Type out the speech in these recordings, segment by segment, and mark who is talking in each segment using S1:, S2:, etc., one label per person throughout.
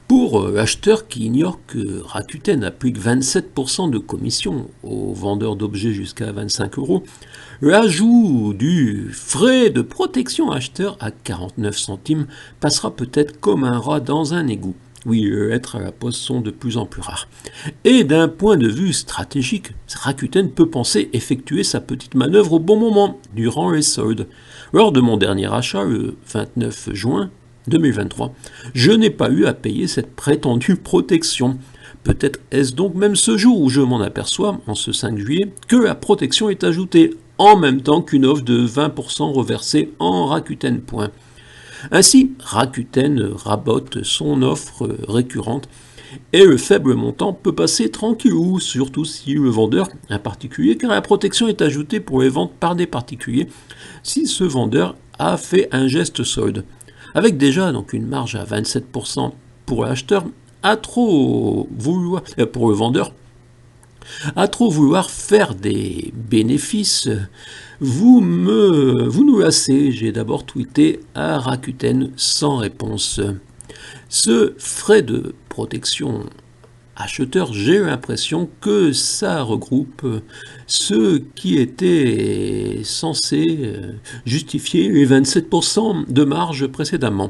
S1: Pour l'acheteurs qui ignorent que Rakuten applique 27% de commission aux vendeurs d'objets jusqu'à 25 €, l'ajout du frais de protection acheteur à 49 centimes passera peut-être comme un rat dans un égout. Oui, les lettres à la poste sont de plus en plus rares. Et d'un point de vue stratégique, Rakuten peut penser effectuer sa petite manœuvre au bon moment, durant les soldes. Lors de mon dernier achat, le 29 juin 2023, je n'ai pas eu à payer cette prétendue protection. Peut-être est-ce donc même ce jour où je m'en aperçois, en ce 5 juillet, que la protection est ajoutée, en même temps qu'une offre de 20% reversée en Rakuten Point. Ainsi, Rakuten rabote son offre récurrente et le faible montant peut passer tranquillou, surtout si le vendeur est un particulier, car la protection est ajoutée pour les ventes par des particuliers si ce vendeur a fait un geste solde. Avec déjà donc une marge à 27% pour l'acheteur, pour le vendeur, à trop vouloir faire des bénéfices, vous nous lassez. J'ai d'abord tweeté à Rakuten sans réponse. Ce frais de protection acheteur, j'ai l'impression que ça regroupe ceux qui étaient censés justifier les 27% de marge précédemment.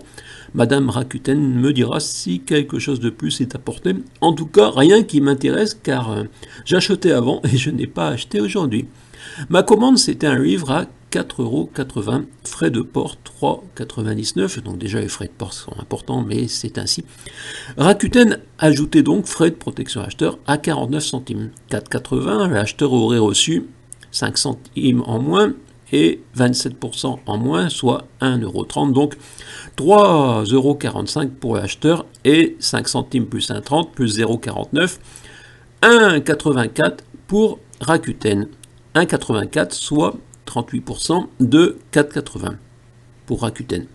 S1: Madame Rakuten me dira si quelque chose de plus est apporté. En tout cas, rien qui m'intéresse car j'achetais avant et je n'ai pas acheté aujourd'hui. Ma commande, c'était un livre à 4,80 €, frais de port 3,99 €, donc déjà les frais de port sont importants, mais c'est ainsi. Rakuten ajoutait donc frais de protection acheteur à 49 centimes. 4,80 €, l'acheteur aurait reçu 5 centimes en moins et 27% en moins, soit 1,30 €, donc 3,45 € pour l'acheteur et 5 centimes plus 1,30 plus 0,49, 1,84 € pour Rakuten. 1,84, soit 38% de 4,80 pour Rakuten.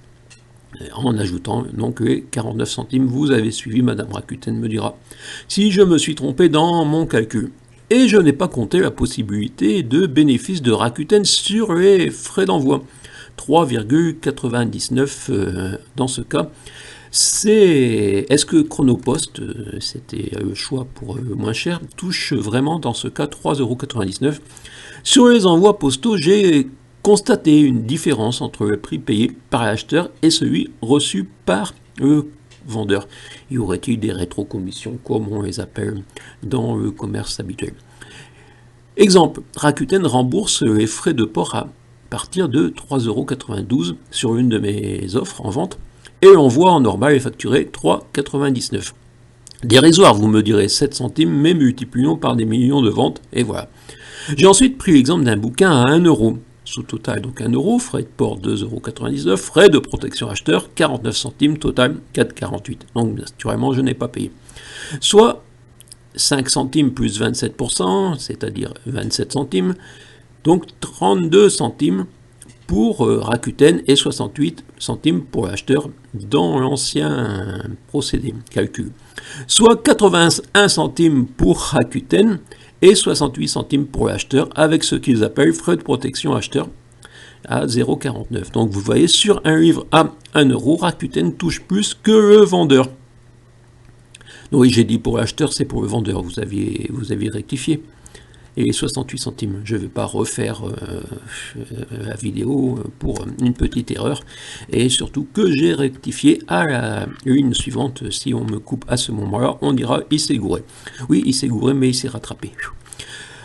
S1: En ajoutant donc les 49 centimes, vous avez suivi, Madame Rakuten me dira si je me suis trompé dans mon calcul. Et je n'ai pas compté la possibilité de bénéfice de Rakuten sur les frais d'envoi. 3,99 dans ce cas. Est-ce que Chronopost, c'était le choix pour le moins cher, touche vraiment dans ce cas 3,99 €? Sur les envois postaux, j'ai constaté une différence entre le prix payé par l'acheteur et celui reçu par le vendeur. Y aurait-il des rétrocommissions, comme on les appelle dans le commerce habituel? Exemple, Rakuten rembourse les frais de port à partir de 3,92 € sur une de mes offres en vente, et l'envoi en normal est facturé 3,99 €. Dérisoire, vous me direz, 7 centimes, mais multiplions par des millions de ventes, et voilà. J'ai ensuite pris l'exemple d'un bouquin à 1 €, sous total donc 1 €, frais de port 2,99 €, frais de protection acheteur 49 centimes, total 4,48 €. Donc naturellement je n'ai pas payé. Soit 5 centimes plus 27%, c'est-à-dire 27 centimes, donc 32 centimes pour Rakuten et 68 centimes pour l'acheteur dans l'ancien procédé calcul. Soit 81 centimes pour Rakuten et 68 centimes pour l'acheteur avec ce qu'ils appellent frais de protection acheteur à 0,49 €. Donc vous voyez, sur un livre à 1 €, Rakuten touche plus que le vendeur. Oui, j'ai dit pour l'acheteur, c'est pour le vendeur, vous aviez rectifié. Et 68 centimes, je ne vais pas refaire la vidéo pour une petite erreur, et surtout que j'ai rectifié à la ligne suivante. Si on me coupe à ce moment-là, on dira il s'est gouré. Oui, il s'est gouré, mais il s'est rattrapé.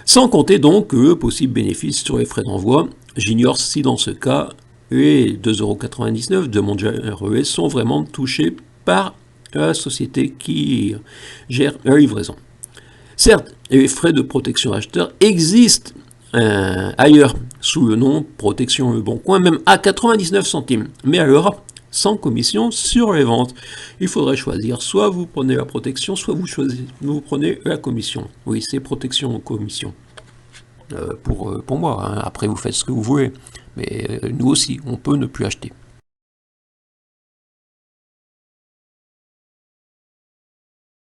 S1: Sans compter donc le possible bénéfice sur les frais d'envoi. J'ignore si dans ce cas, les 2,99 € de mon relais sont vraiment touchés par la société qui gère la livraison. Certes, les frais de protection acheteur existent ailleurs, sous le nom Protection Le Bon Coin, même à 99 centimes. Mais alors, sans commission sur les ventes. Il faudrait choisir, soit vous prenez la protection, soit vous prenez la commission. Oui, c'est protection en commission. Pour moi, hein. Après vous faites ce que vous voulez. Mais nous aussi, on peut ne plus acheter.